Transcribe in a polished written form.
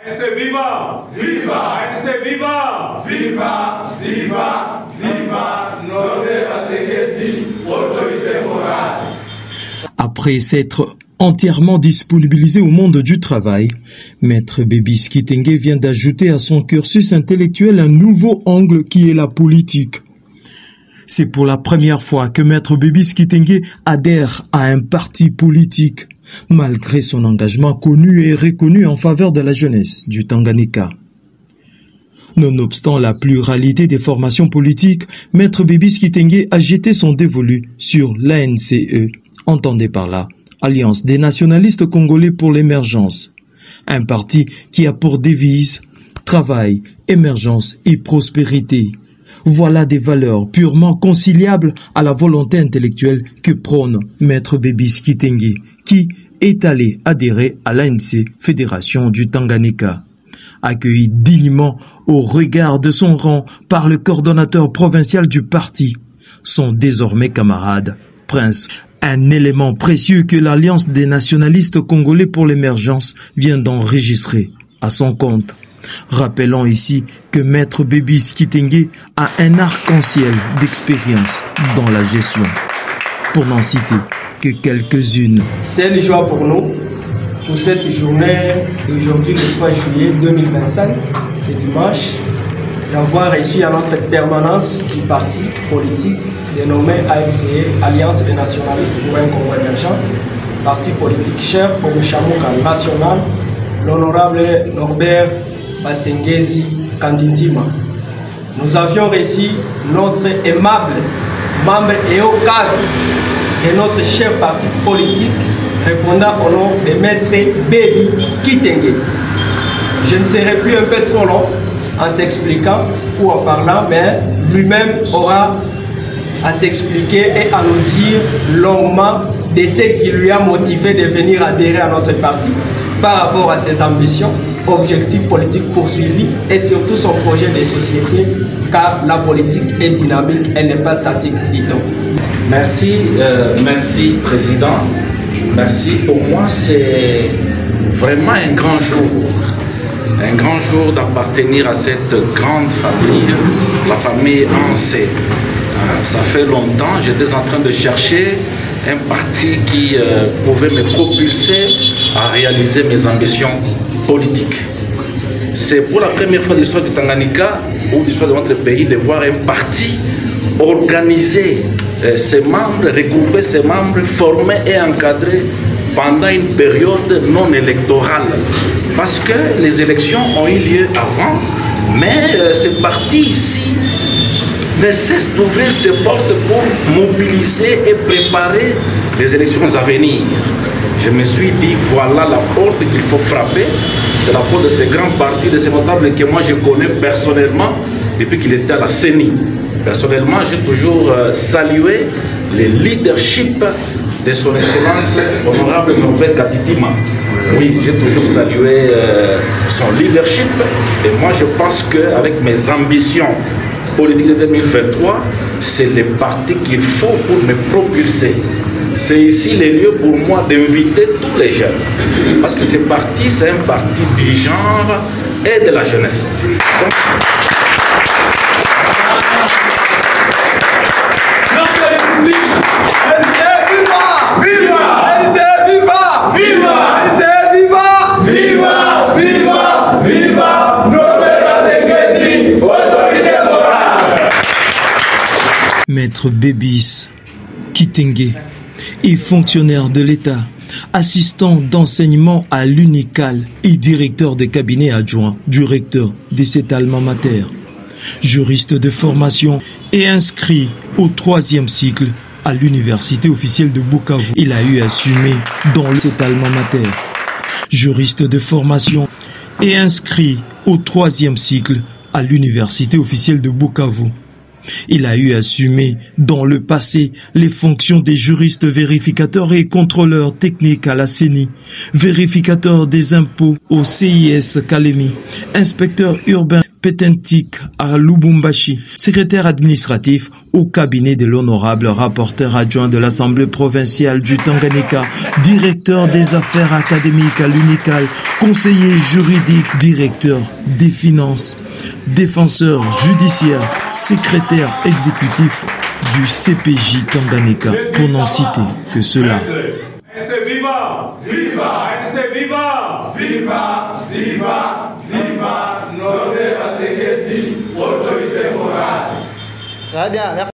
ANC viva! Viva! ANC viva! Viva! Viva! Viva! Norbert Basengezi, autorité morale. Après s'être entièrement disponibilisé au monde du travail, Maître Bébis Kitenge vient d'ajouter à son cursus intellectuel un nouveau angle qui est la politique. C'est pour la première fois que Maître Bébis Kitenge adhère à un parti politique, malgré son engagement connu et reconnu en faveur de la jeunesse du Tanganyika. Nonobstant la pluralité des formations politiques, Maître Bébis Kitenge a jeté son dévolu sur l'ANCE, entendez par là Alliance des nationalistes congolais pour l'émergence, un parti qui a pour devise travail, émergence et prospérité. Voilà des valeurs purement conciliables à la volonté intellectuelle que prône Maître Bébis Kitenge, qui est allé adhérer à l'ANC, Fédération du Tanganyika. Accueilli dignement au regard de son rang par le coordonnateur provincial du parti, son désormais camarade, Prince, un élément précieux que l'Alliance des nationalistes congolais pour l'émergence vient d'enregistrer à son compte. Rappelons ici que Maître Bébis Kitenge a un arc-en-ciel d'expérience dans la gestion. Pour n'en citer que quelques-unes. C'est une joie pour nous, pour cette journée d'aujourd'hui, le 3 juillet 2025, ce dimanche, d'avoir reçu à notre permanence du parti politique dénommé ANCE, Alliance des nationalistes pour un Congo émergent, parti politique cher pour le Chamouka national, l'honorable Norbert Basengezi Kantintima. Nous avions reçu notre aimable membre et haut cadre et notre chef parti politique répondant au nom de Maître Bébis Kitenge. Je ne serai plus un peu trop long en s'expliquant ou en parlant, mais lui-même aura à s'expliquer et à nous dire longuement de ce qui lui a motivé de venir adhérer à notre parti par rapport à ses ambitions, objectifs politiques poursuivis et surtout son projet de société, car la politique est dynamique, elle n'est pas statique, dit-on. Merci, merci Président. Merci. Pour moi, c'est vraiment un grand jour. Un grand jour d'appartenir à cette grande famille, la famille ANC. Ça fait longtemps, j'étais en train de chercher un parti qui pouvait me propulser à réaliser mes ambitions politiques. C'est pour la première fois de l'histoire du Tanganyika ou de l'histoire de notre pays de voir un parti organiser ses membres, regrouper ses membres, former et encadrer pendant une période non électorale. Parce que les élections ont eu lieu avant, mais ce parti ici ne cesse d'ouvrir ses portes pour mobiliser et préparer les élections à venir. Je me suis dit, voilà la porte qu'il faut frapper. C'est la porte de ces grands partis, de ces notables que moi je connais personnellement depuis qu'il était à la CENI. Personnellement, j'ai toujours salué le leadership de son Excellence honorable Norbert Katitima. Oui, j'ai toujours salué son leadership et moi je pense qu'avec mes ambitions politiques de 2023, c'est le parti qu'il faut pour me propulser. C'est ici le lieu pour moi d'inviter tous les jeunes. Parce que ce parti, c'est un parti du genre et de la jeunesse. Donc, Maître Bébis Kitenge est fonctionnaire de l'État, assistant d'enseignement à l'UNICAL et directeur de cabinet adjoint du recteur de cet alma mater. Juriste de formation et inscrit au 3e cycle à l'université officielle de Bukavu. Il a eu assumé dans cet alma mater. Juriste de formation et inscrit au 3e cycle à l'université officielle de Bukavu. Il a eu assumé dans le passé les fonctions des juristes vérificateurs et contrôleurs techniques à la CENI, vérificateur des impôts au CIS Kalemi, inspecteur urbain Petentik à Lubumbashi, secrétaire administratif au cabinet de l'honorable rapporteur adjoint de l'Assemblée provinciale du Tanganyika, directeur des affaires académiques à l'UNICAL, conseiller juridique, directeur des finances, défenseur judiciaire, secrétaire exécutif du CPJ Tanganyika, pour n'en citer que cela. Viva! Viva! Viva! Viva! Viva! Viva! Norbert Basengezi, autorité morale. Très bien, merci.